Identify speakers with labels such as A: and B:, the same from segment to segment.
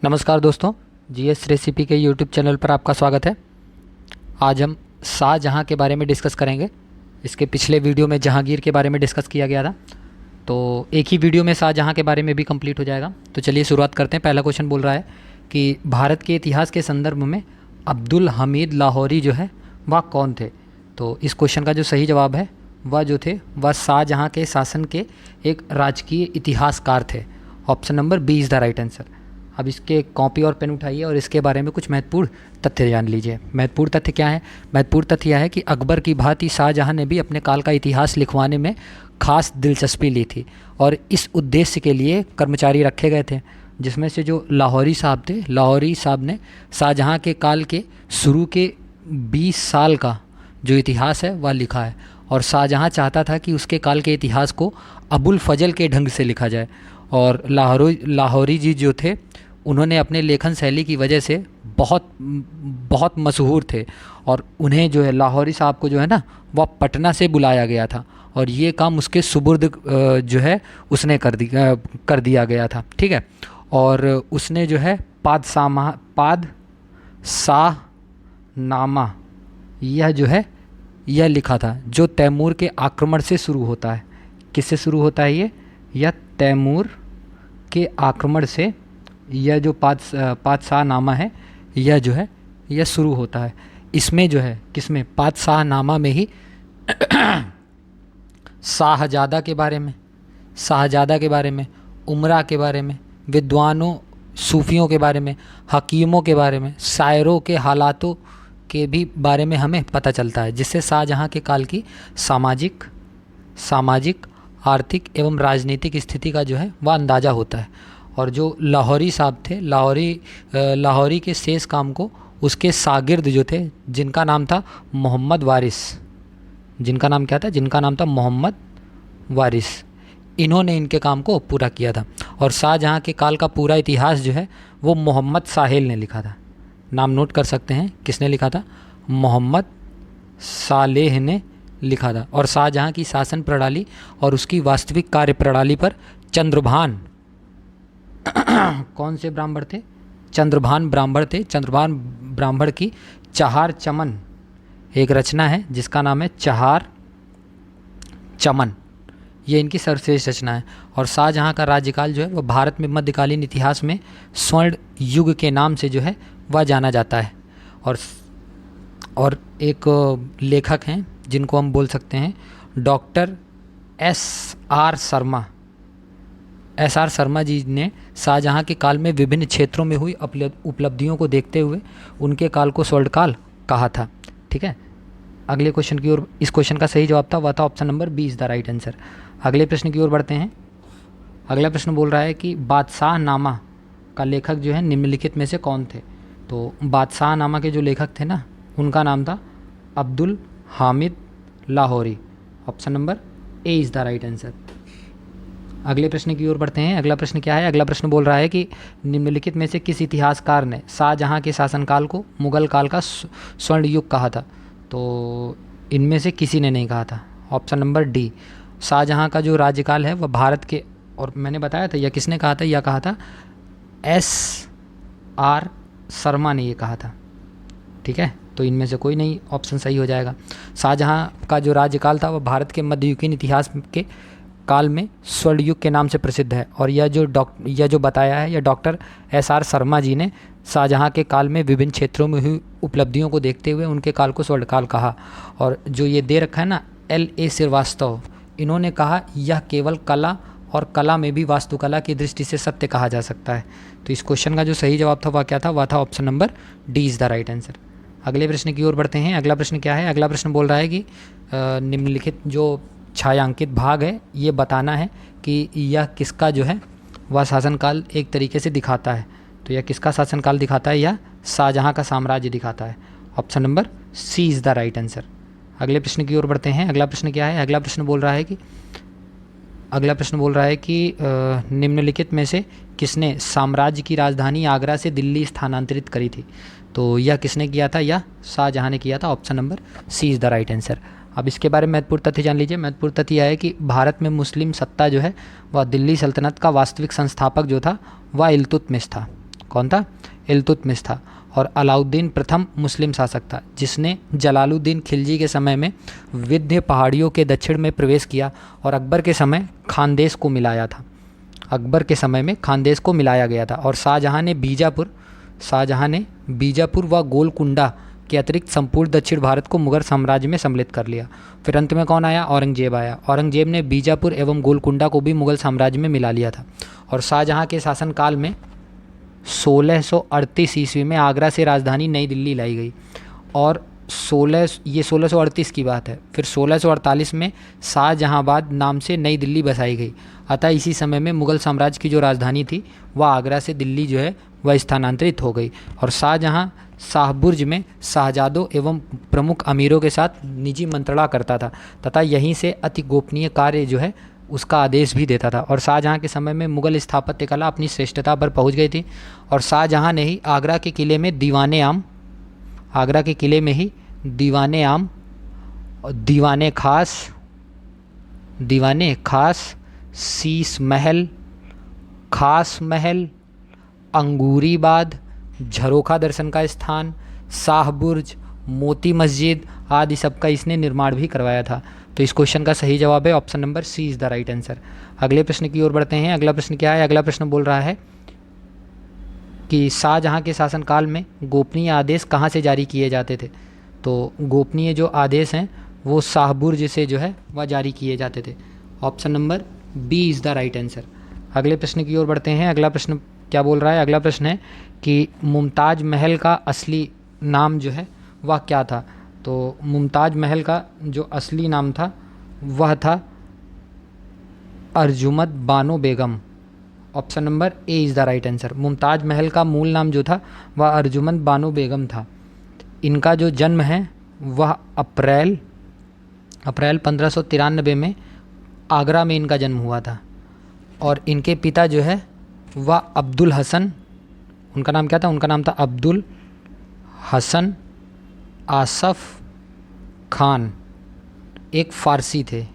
A: नमस्कार दोस्तों, GS recipe के यूट्यूब चैनल पर आपका स्वागत है। आज हम शाहजहाँ के बारे में डिस्कस करेंगे। इसके पिछले वीडियो में जहांगीर के बारे में डिस्कस किया गया था, तो एक ही वीडियो में शाहजहाँ के बारे में भी कंप्लीट हो जाएगा। तो चलिए शुरुआत करते हैं। पहला क्वेश्चन बोल रहा है कि भारत के इतिहास के संदर्भ में अब्दुल हमीद लाहौरी जो है वह कौन थे। तो इस क्वेश्चन का जो सही जवाब है वह जो थे वह शाहजहाँ के शासन के एक राजकीय इतिहासकार थे। Option number B is the right answer. अब इसके कॉपी और पेन उठाइए और इसके बारे में कुछ महत्वपूर्ण तथ्य जान लीजिए। महत्वपूर्ण तथ्य क्या है? महत्वपूर्ण तथ्य यह है कि अकबर की भांति शाहजहाँ ने भी अपने काल का इतिहास लिखवाने में खास दिलचस्पी ली थी और इस उद्देश्य के लिए कर्मचारी रखे गए थे, जिसमें से जो लाहौरी साहब थे, लाहौरी साहब ने शाहजहाँ के काल के शुरू के 20 साल का जो इतिहास है वह लिखा है। और शाहजहाँ चाहता था कि उसके काल के इतिहास को अबुल फजल के ढंग से लिखा जाए। और लाहौरी जी जो थे उन्होंने अपने लेखन शैली की वजह से बहुत मशहूर थे और उन्हें जो है लाहौरी साहब को जो है ना वह पटना से बुलाया गया था और ये काम उसके सुपुर्द जो है उसने कर दिया गया था। ठीक है। और उसने जो है पादशाहनामा यह जो है यह लिखा था, जो तैमूर के आक्रमण से शुरू होता है। किससे शुरू होता है? यह तैमूर के आक्रमण से यह जो पादशाहनामा है यह जो है यह शुरू होता है। इसमें जो है किसमें? पादशाहनामा में ही शाहजादा के बारे में, उमरा के बारे में, विद्वानों सूफियों के बारे में, हकीमों के बारे में, शायरों के हालातों के भी बारे में हमें पता चलता है, जिससे शाहजहाँ के काल की सामाजिक, आर्थिक एवं राजनीतिक स्थिति का जो है वह अंदाज़ा होता है। और जो लाहौरी साहब थे, लाहौरी के शेष काम को उसके शागिर्द जो थे, जिनका नाम था मोहम्मद वारिस, जिनका नाम क्या था? जिनका नाम था मोहम्मद वारिस, इन्होंने इनके काम को पूरा किया था। और शाहजहाँ के काल का पूरा इतिहास जो है वो मोहम्मद साहेल ने लिखा था। नाम नोट कर सकते हैं, किसने लिखा था? मोहम्मद सालेह ने लिखा था। और शाहजहाँ की शासन प्रणाली और उसकी वास्तविक कार्य प्रणाली पर चंद्रभान कौन से ब्राह्मण थे? चंद्रभान ब्राह्मण थे। चंद्रभान ब्राह्मण की चहार चमन एक रचना है जिसका नाम है चहार चमन। ये इनकी सर्वश्रेष्ठ रचना है। और शाहजहाँ का राज्यकाल जो है वह भारत में मध्यकालीन इतिहास में स्वर्ण युग के नाम से जो है वह जाना जाता है। और एक लेखक हैं जिनको हम बोल सकते हैं डॉक्टर एस.आर. शर्मा जी ने शाहजहाँ के काल में विभिन्न क्षेत्रों में हुई उपलब्धियों को देखते हुए उनके काल को स्वर्णकाल कहा था। ठीक है। अगले क्वेश्चन की ओर, इस क्वेश्चन का सही जवाब था वह था option number B is the right answer. अगले प्रश्न की ओर बढ़ते हैं। अगला प्रश्न बोल रहा है कि बादशाहनामा का लेखक जो है निम्नलिखित में से कौन थे। तो बादशाहनामा के जो लेखक थे ना उनका नाम था Abdul Hamid Lahori. Option number A is the right answer. अगले प्रश्न की ओर बढ़ते हैं। अगला प्रश्न क्या है? अगला प्रश्न बोल रहा है कि निम्नलिखित में से किस इतिहासकार ने शाहजहाँ के शासनकाल को मुगल काल का स्वर्ण युग कहा था। तो इनमें से किसी ने नहीं कहा था। Option number D. शाहजहाँ का जो राज्यकाल है वह भारत के, और मैंने बताया था यह किसने कहा था? यह कहा था एस.आर. शर्मा ने ये कहा था। ठीक है। तो इनमें से कोई नहीं, ऑप्शन सही हो जाएगा। शाहजहाँ का जो राज्यकाल था वह भारत के मध्ययुगीन इतिहास के काल में स्वर्ण युग के नाम से प्रसिद्ध है। और यह जो बताया है यह डॉक्टर एस.आर. शर्मा जी ने शाहजहाँ के काल में विभिन्न क्षेत्रों में हुई उपलब्धियों को देखते हुए उनके काल को स्वर्णकाल कहा। और जो ये दे रखा है ना L.A. श्रीवास्तव, इन्होंने कहा यह केवल कला और कला में भी वास्तुकला की दृष्टि से सत्य कहा जा सकता है। तो इस क्वेश्चन का जो सही जवाब था वह क्या था? वह था option number D is the right answer. अगले प्रश्न की ओर बढ़ते हैं। अगला प्रश्न क्या है? अगला प्रश्न बोल रहा है कि निम्नलिखित जो छायांकित भाग है ये बताना है कि यह किसका जो है वह शासनकाल एक तरीके से दिखाता है। तो यह किसका शासनकाल दिखाता है? यह शाहजहाँ का साम्राज्य दिखाता है। Option number C is the right answer. अगले प्रश्न की ओर बढ़ते हैं। अगला प्रश्न क्या है? अगला प्रश्न बोल रहा है कि निम्नलिखित में से किसने साम्राज्य की राजधानी आगरा से दिल्ली स्थानांतरित करी थी। तो यह किसने किया था? यह शाहजहाँ ने किया था। Option number C is the right answer. अब इसके बारे में महत्वपूर्ण तथ्य जान लीजिए। महत्वपूर्ण तथ्य यह है कि भारत में मुस्लिम सत्ता जो है वह दिल्ली सल्तनत का वास्तविक संस्थापक जो था वह इल्तुतमिश था। कौन था? इल्तुतमिश था। और अलाउद्दीन प्रथम मुस्लिम शासक था जिसने जलालुद्दीन खिलजी के समय में विंध्य पहाड़ियों के दक्षिण में प्रवेश किया और अकबर के समय खानदेश को मिलाया था। अकबर के समय में खानदेश को मिलाया गया था। और शाहजहाँ ने बीजापुर व गोलकुंडा के अतिरिक्त संपूर्ण दक्षिण भारत को मुगल साम्राज्य में सम्मिलित कर लिया। फिर अंत में कौन आया? औरंगजेब आया। औरंगजेब ने बीजापुर एवं गोलकुंडा को भी मुगल साम्राज्य में मिला लिया था। और शाहजहाँ के शासनकाल में 1638 ईस्वी में आगरा से राजधानी नई दिल्ली लाई गई। और 1638 की बात है। फिर 1648 में शाहजहाँबाद नाम से नई दिल्ली बसाई गई। अतः इसी समय में मुगल साम्राज्य की जो राजधानी थी वह आगरा से दिल्ली जो है वह स्थानांतरित हो गई। और शाहजहाँ शाहबुर्ज में शहजादों एवं प्रमुख अमीरों के साथ निजी मंत्रणा करता था तथा यहीं से अति गोपनीय कार्य जो है उसका आदेश भी देता था। और शाहजहाँ के समय में मुगल स्थापत्य कला अपनी श्रेष्ठता पर पहुंच गई थी। और शाहजहाँ ने ही आगरा के किले में दीवाने आम, दीवाने खास, शीश महल, खास महल, अंगूरीबाद, झरोखा दर्शन का स्थान, शाहबुर्ज, मोती मस्जिद आदि सबका इसने निर्माण भी करवाया था। तो इस क्वेश्चन का सही जवाब है option number C is the right answer. अगले प्रश्न की ओर बढ़ते हैं। अगला प्रश्न क्या है? अगला प्रश्न बोल रहा है कि शाहजहाँ के शासनकाल में गोपनीय आदेश कहाँ से जारी किए जाते थे? तो गोपनीय जो आदेश हैं वो शाहबुर्ज से जो है वह जारी किए जाते थे। Option number B is the right answer. अगले प्रश्न की ओर बढ़ते हैं। अगला प्रश्न क्या बोल रहा है? अगला प्रश्न है कि मुमताज़ महल का असली नाम जो है वह क्या था? तो मुमताज़ महल का जो असली नाम था वह था Arjumand Banu Begum. Option number A is the right answer. Mumtaz Mahal का मूल नाम जो था वह अर्जुमंद बानो बेगम था। इनका जो जन्म है वह अप्रैल 1593 में आगरा में इनका जन्म हुआ था। और इनके पिता जो है वह अब्दुल हसन, उनका नाम क्या था? उनका नाम था अब्दुल हसन आसफ़ खान, एक फ़ारसी थे।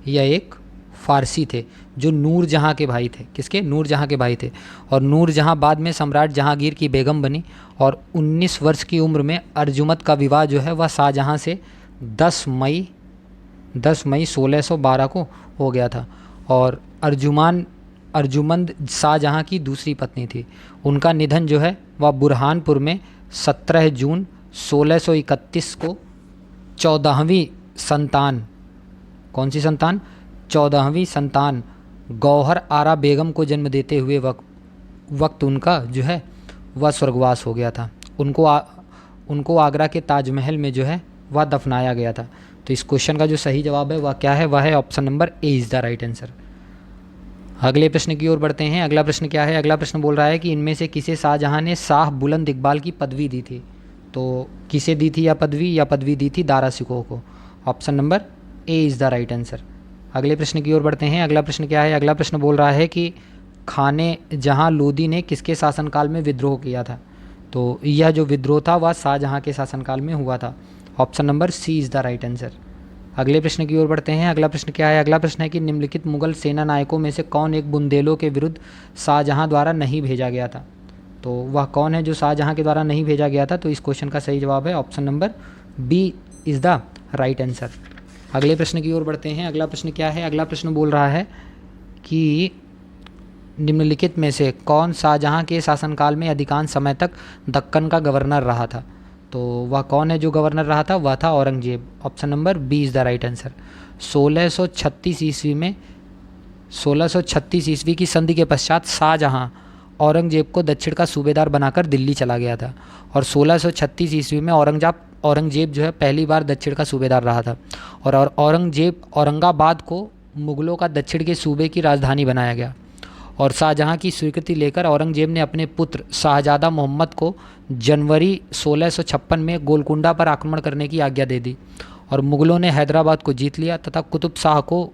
A: यह एक फ़ारसी थे जो नूरजहाँ के भाई थे। किसके? नूरजहाँ के भाई थे। और नूरजहाँ बाद में सम्राट जहांगीर की बेगम बनी। और 19 वर्ष की उम्र में अर्जुमंद का विवाह जो है वह शाहजहाँ से 10 मई 1612 को हो गया था। और अर्जुमंद शाहजहाँ की दूसरी पत्नी थी। उनका निधन जो है वह बुरहानपुर में 17 जून 1631 को 14वीं संतान, कौन सी संतान? 14वीं संतान गौहर आरा बेगम को जन्म देते हुए वक्त उनका जो है वह स्वर्गवास हो गया था। उनको आगरा के ताजमहल में जो है वह दफनाया गया था। तो इस क्वेश्चन का जो सही जवाब है वह क्या है? वह है option number A is the right answer. अगले प्रश्न की ओर बढ़ते हैं। अगला प्रश्न क्या है? अगला प्रश्न बोल रहा है कि इनमें से किसे शाहजहाँ ने शाह बुलंद इकबाल की पदवी दी थी? तो किसे दी थी या पदवी दी थी दारा शिकोह को। Option number A is the right answer. अगले प्रश्न की ओर बढ़ते हैं। अगला प्रश्न क्या है? अगला प्रश्न बोल रहा है कि खाने जहाँ लोदी ने किसके शासनकाल में विद्रोह किया था? तो यह जो विद्रोह था वह शाहजहाँ के शासनकाल में हुआ था। Option number C is the right answer. अगले प्रश्न की ओर बढ़ते हैं। अगला प्रश्न क्या है? अगला प्रश्न है कि निम्नलिखित मुगल सेना नायकों में से कौन एक बुंदेलों के विरुद्ध शाहजहाँ द्वारा नहीं भेजा गया था? तो वह कौन है जो शाहजहाँ के द्वारा नहीं भेजा गया था? तो इस क्वेश्चन का सही जवाब है option number B is the right answer. अगले प्रश्न की ओर बढ़ते हैं। अगला प्रश्न क्या है? अगला प्रश्न बोल रहा है कि निम्नलिखित में से कौन शाहजहाँ के शासनकाल में अधिकांश समय तक दक्कन का गवर्नर रहा था? तो वह कौन है जो गवर्नर रहा था? वह था Aurangzeb. Option number B is the right answer. 1636 ईस्वी की संधि के पश्चात शाहजहाँ औरंगजेब को दक्षिण का सूबेदार बनाकर दिल्ली चला गया था। और 1636 ईस्वी में औरंगजेब जो है पहली बार दक्षिण का सूबेदार रहा था। और औरंगजेब औरंगाबाद को मुग़लों का दक्षिण के सूबे की राजधानी बनाया गया। और शाहजहाँ की स्वीकृति लेकर औरंगजेब ने अपने पुत्र शाहजादा मोहम्मद को जनवरी 1656 में गोलकुंडा पर आक्रमण करने की आज्ञा दे दी। और मुग़लों ने हैदराबाद को जीत लिया तथा कुतुब शाह को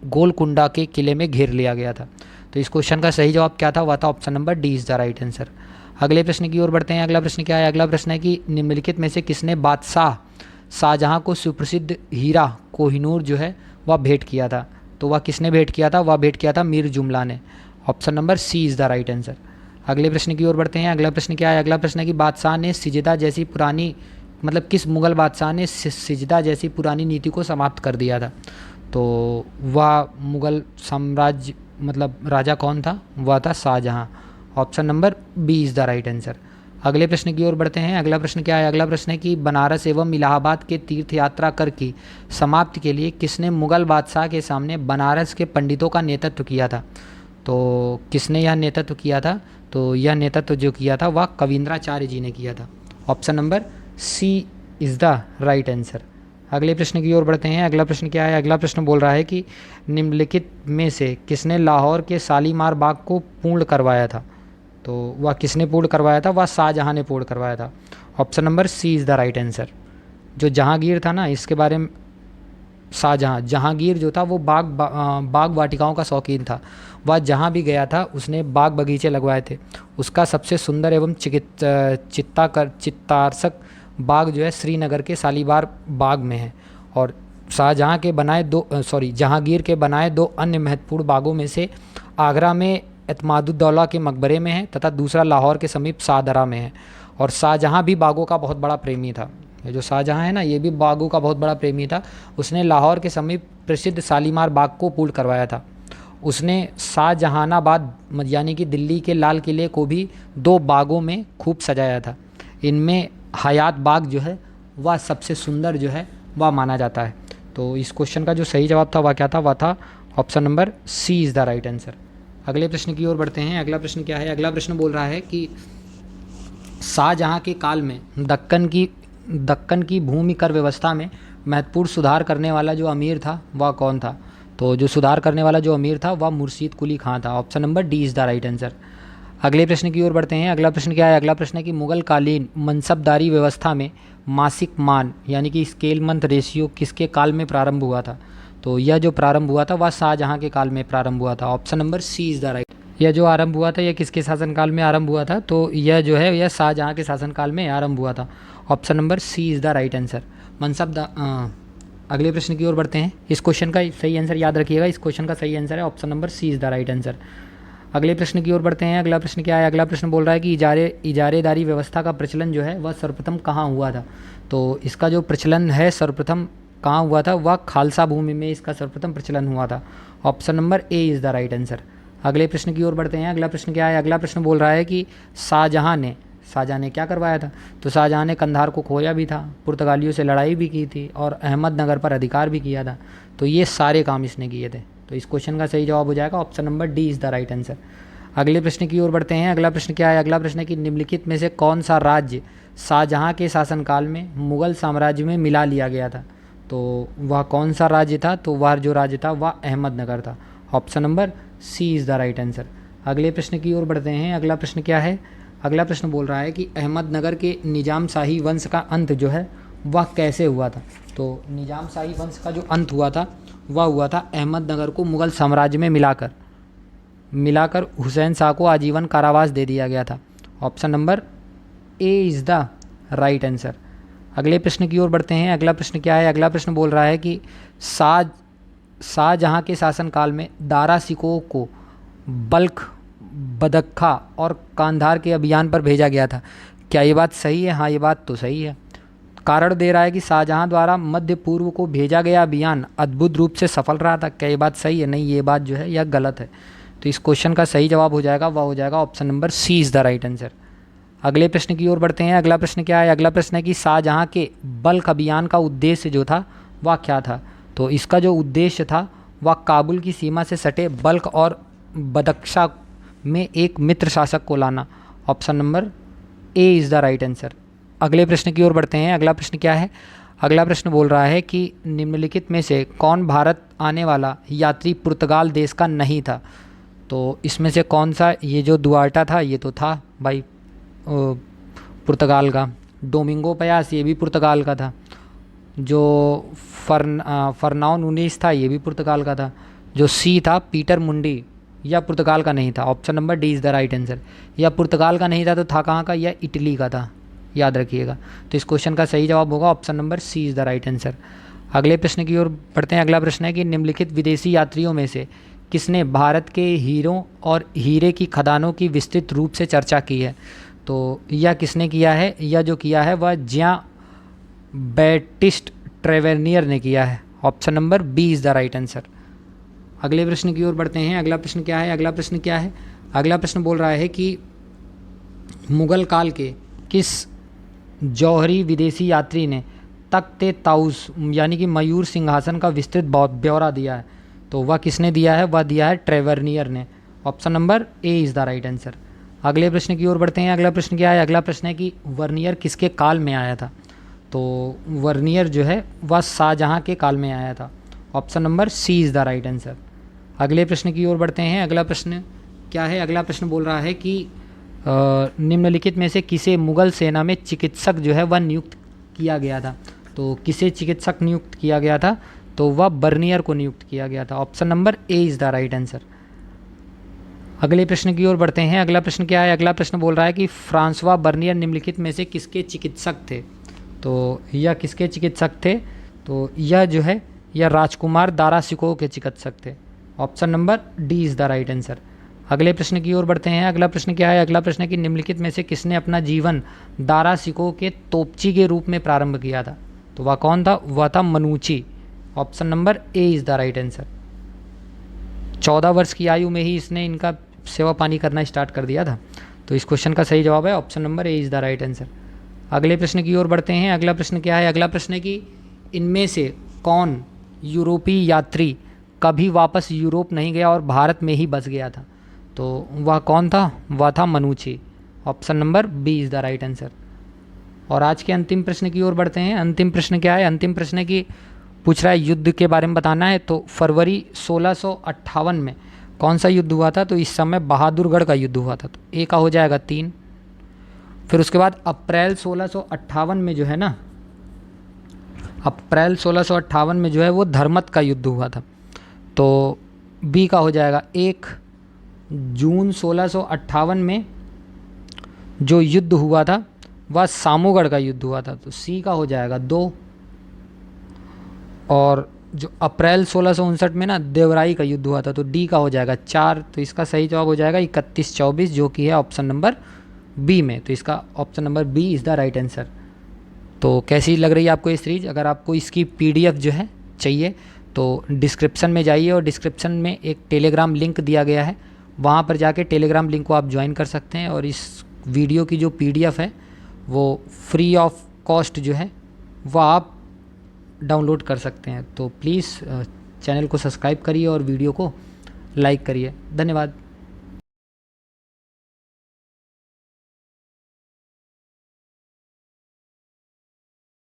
A: गोलकुंडा के किले में घेर लिया गया था। तो इस क्वेश्चन का सही जवाब क्या था? वह था option number D is the right answer. अगले प्रश्न की ओर बढ़ते हैं। अगला प्रश्न क्या है? अगला प्रश्न है कि निम्नलिखित में से किसने बादशाह शाहजहाँ को सुप्रसिद्ध हीरा कोहिनूर जो है वह भेंट किया था? तो वह किसने भेंट किया था? वह भेंट किया था मीर जुमला ने। Option number C is the right answer. अगले प्रश्न की ओर बढ़ते हैं। अगला प्रश्न क्या है? अगला प्रश्न है कि बादशाह ने सिजदा जैसी पुरानी, मतलब किस मुग़ल बादशाह ने सिजदा जैसी पुरानी नीति को समाप्त कर दिया था? तो वह मुग़ल साम्राज्य मतलब राजा कौन था? वह था Shahjahan. Option number B is the right answer. अगले प्रश्न की ओर बढ़ते हैं। अगला प्रश्न क्या है? अगला प्रश्न है कि बनारस एवं इलाहाबाद के तीर्थ यात्रा कर की समाप्ति के लिए किसने मुग़ल बादशाह के सामने बनारस के पंडितों का नेतृत्व किया था? तो किसने यह नेतृत्व किया था? तो यह नेतृत्व जो किया था वह कविंद्राचार्य जी ने किया था। Option number C is the right answer. अगले प्रश्न की ओर बढ़ते हैं। अगला प्रश्न क्या है? अगला प्रश्न बोल रहा है कि निम्नलिखित में से किसने लाहौर के शालीमार बाग को पूर्ण करवाया था? तो वह किसने पूर्ण करवाया था? वह शाहजहाँ ने पूर्ण करवाया था। Option number C is the right answer. जो जहांगीर था ना, इसके बारे में शाहजहाँ, जहांगीर जो था वो बाग वाटिकाओं का शौकीन था। वह जहाँ भी गया था उसने बाग बगीचे लगवाए थे। उसका सबसे सुंदर एवं चित्ताकर्षक बाग जो है श्रीनगर के शालीमार बाग में है। और शाहजहाँ के बनाए जहांगीर के बनाए दो अन्य महत्वपूर्ण बागों में से आगरा में एतमादुद्दौला के मकबरे में है तथा दूसरा लाहौर के समीप शाहदरा में है। और शाहजहाँ भी बागों का बहुत बड़ा प्रेमी था। ये जो शाहजहाँ है ना, ये भी बागों का बहुत बड़ा प्रेमी था। उसने लाहौर के समीप प्रसिद्ध शालीमार बाग को पूर्ण करवाया था। उसने शाहजहानाबाद यानी कि दिल्ली के लाल किले को भी दो बागों में खूब सजाया था। इनमें हयात बाग जो है वह सबसे सुंदर जो है वह माना जाता है। तो इस क्वेश्चन का जो सही जवाब था वह क्या था? वह था option number C is the right answer. अगले प्रश्न की ओर बढ़ते हैं। अगला प्रश्न क्या है? अगला प्रश्न बोल रहा है कि शाहजहाँ के काल में दक्कन की भूमि कर व्यवस्था में महत्वपूर्ण सुधार करने वाला जो अमीर था वह कौन था? तो जो सुधार करने वाला जो अमीर था वह मुर्शीद कुली खां था। Option number D is the right answer. अगले प्रश्न की ओर बढ़ते हैं। अगला प्रश्न क्या है? अगला प्रश्न है कि मुग़ल कालीन मनसबदारी व्यवस्था में मासिक मान यानी कि स्केल मंथ रेशियो किसके काल में प्रारंभ हुआ था? तो यह जो प्रारंभ हुआ था वह शाहजहाँ के काल में प्रारंभ हुआ था। Option number C is the right. यह जो आरंभ हुआ था यह किसके शासनकाल में आरंभ हुआ था? तो यह जो है यह शाहजहाँ के शासनकाल में आरंभ हुआ था। Option number C is the right answer. अगले प्रश्न की ओर बढ़ते हैं। इस क्वेश्चन का सही आंसर याद रखिएगा, इस क्वेश्चन का सही आंसर है option number C is the right answer. अगले प्रश्न की ओर बढ़ते हैं। अगला प्रश्न क्या है? अगला प्रश्न बोल रहा है कि इजारेदारी व्यवस्था का प्रचलन जो है वह सर्वप्रथम कहाँ हुआ था? तो इसका जो प्रचलन है सर्वप्रथम कहाँ हुआ था? वह खालसा भूमि में इसका सर्वप्रथम प्रचलन हुआ था। Option number A is the right answer. अगले प्रश्न की ओर बढ़ते हैं। अगला प्रश्न क्या है? अगला प्रश्न बोल रहा है कि शाहजहाँ ने क्या करवाया था? तो शाहजहाँ ने कंधार को खोया भी था, पुर्तगालियों से लड़ाई भी की थी और अहमदनगर पर अधिकार भी किया था। तो ये सारे काम इसने किए थे। तो इस क्वेश्चन का सही जवाब हो जाएगा option number D is the right answer. अगले प्रश्न की ओर बढ़ते हैं। अगला प्रश्न क्या है? अगला प्रश्न है कि निम्नलिखित में से कौन सा राज्य शाहजहाँ के शासनकाल में मुग़ल साम्राज्य में मिला लिया गया था? तो वह कौन सा राज्य था? तो वह जो राज्य था वह अहमदनगर था। Option number C is the right answer. अगले प्रश्न की ओर बढ़ते हैं। अगला प्रश्न क्या है? अगला प्रश्न बोल रहा है कि अहमदनगर के निज़ाम शाही वंश का अंत जो है वह कैसे हुआ था? तो निज़ाम शाही वंश का जो अंत हुआ था वह हुआ था अहमदनगर को मुग़ल साम्राज्य में मिलाकर हुसैन शाह को आजीवन कारावास दे दिया गया था। Option number A is the right answer. अगले प्रश्न की ओर बढ़ते हैं। अगला प्रश्न क्या है? अगला प्रश्न बोल रहा है कि शाहजहाँ के शासनकाल में दारा सिकोह को बल्ख, बदख्खा और कांधार के अभियान पर भेजा गया था। क्या ये बात सही है? हाँ, ये बात तो सही है। कारण दे रहा है कि शाहजहाँ द्वारा मध्य पूर्व को भेजा गया अभियान अद्भुत रूप से सफल रहा था। क्या ये बात सही है? नहीं, ये बात जो है यह गलत है। तो इस क्वेश्चन का सही जवाब हो जाएगा वह हो जाएगा option number C is the right answer. अगले प्रश्न की ओर बढ़ते हैं। अगला प्रश्न क्या है? अगला प्रश्न है कि शाहजहाँ के बल्ख अभियान का उद्देश्य जो था वह क्या था? तो इसका जो उद्देश्य था वह काबुल की सीमा से सटे बल्ख और बदख्शा में एक मित्र शासक को लाना। Option number A is the right answer. अगले प्रश्न की ओर बढ़ते हैं। अगला प्रश्न क्या है? अगला प्रश्न बोल रहा है कि निम्नलिखित में से कौन भारत आने वाला यात्री पुर्तगाल देश का नहीं था? तो इसमें से कौन सा? ये जो दुआर्टा था ये तो था भाई पुर्तगाल का। डोमिंगो पयास ये भी पुर्तगाल का था। जो फरनाओ नूनीस था ये भी पुर्तगाल का था। जो सी था पीटर मुंडी या पुर्तगाल का नहीं था। Option number D is the right answer. या पुर्तगाल का नहीं था तो था कहाँ का? यह इटली का था, याद रखिएगा। तो इस क्वेश्चन का सही जवाब होगा option number C is the right answer. अगले प्रश्न की ओर बढ़ते हैं। अगला प्रश्न है कि निम्नलिखित विदेशी यात्रियों में से किसने भारत के हीरों और हीरे की खदानों की विस्तृत रूप से चर्चा की है? तो यह किसने किया है? यह जो किया है वह जियां बैटिस्ट ट्रेवेनियर ने किया है। Option number B is the right answer. अगले प्रश्न की ओर बढ़ते हैं। अगला प्रश्न क्या है? अगला प्रश्न बोल रहा है कि मुगल काल के किस जौहरी विदेशी यात्री ने तख्त ताउस यानी कि मयूर सिंहासन का विस्तृत ब्यौरा दिया है? तो वह किसने दिया है? वह दिया है ट्रेवर्नियर ने। Option number A is the right answer. अगले प्रश्न की ओर बढ़ते हैं। अगला प्रश्न क्या है? अगला प्रश्न है कि वर्नियर किसके काल में आया था? तो वर्नियर जो है वह शाहजहाँ के काल में आया था। Option number C is the right answer. अगले प्रश्न की ओर बढ़ते हैं। अगला प्रश्न क्या है? अगला प्रश्न बोल रहा है कि निम्नलिखित में से किसे मुगल सेना में चिकित्सक जो है वह नियुक्त किया गया था? तो किसे चिकित्सक नियुक्त किया गया था? तो वह बर्नियर को नियुक्त किया गया था। Option number A is the right answer. अगले प्रश्न की ओर बढ़ते हैं। अगला प्रश्न क्या है? अगला प्रश्न बोल रहा है कि फ्रांसवा बर्नियर निम्नलिखित में से किसके चिकित्सक थे? तो यह किसके चिकित्सक थे? तो यह जो है यह राजकुमार दारा शिकोह के चिकित्सक थे। Option number D is the right answer. अगले प्रश्न की ओर बढ़ते हैं। अगला प्रश्न क्या है? अगला प्रश्न है कि निम्नलिखित में से किसने अपना जीवन दारा शिकोह के तोपची के रूप में प्रारंभ किया था? तो वह कौन था? वह था Manucci. Option number A is the right answer. 14 वर्ष की आयु में ही इसने इनका सेवा पानी करना स्टार्ट कर दिया था। तो इस क्वेश्चन का सही जवाब है option number A is the right answer. अगले प्रश्न की ओर बढ़ते हैं। अगला प्रश्न क्या है? अगला प्रश्न है कि इनमें से कौन यूरोपीय यात्री कभी वापस यूरोप नहीं गया और भारत में ही बस गया था? तो वह कौन था? वह था Manucci. Option number B is the right answer. और आज के अंतिम प्रश्न की ओर बढ़ते हैं। अंतिम प्रश्न क्या है? अंतिम प्रश्न है कि पूछ रहा है युद्ध के बारे में बताना है। तो फरवरी 1658 में कौन सा युद्ध हुआ था? तो इस समय बहादुरगढ़ का युद्ध हुआ था। तो ए का हो जाएगा 3। फिर उसके बाद अप्रैल 1658 में जो है ना, अप्रैल 1658 में जो है वो धर्मत का युद्ध हुआ था। तो बी का हो जाएगा 1। जून 1658 में जो युद्ध हुआ था वह सामूगढ़ का युद्ध हुआ था। तो सी का हो जाएगा 2। और जो अप्रैल 1659 में ना देवराई का युद्ध हुआ था, तो डी का हो जाएगा 4। तो इसका सही जवाब हो जाएगा 31-24 जो कि है ऑप्शन नंबर बी में। तो इसका option number B is the right answer. तो कैसी लग रही है आपको ये सीरीज? अगर आपको इसकी पीडीएफ जो है चाहिए तो डिस्क्रिप्शन में जाइए और डिस्क्रिप्शन में एक टेलीग्राम लिंक दिया गया है, वहाँ पर जाके टेलीग्राम लिंक को आप ज्वाइन कर सकते हैं। और इस वीडियो की जो पीडीएफ है वो फ्री ऑफ कॉस्ट जो है वह आप डाउनलोड कर सकते हैं। तो प्लीज़ चैनल को सब्सक्राइब करिए और वीडियो को लाइक करिए। धन्यवाद।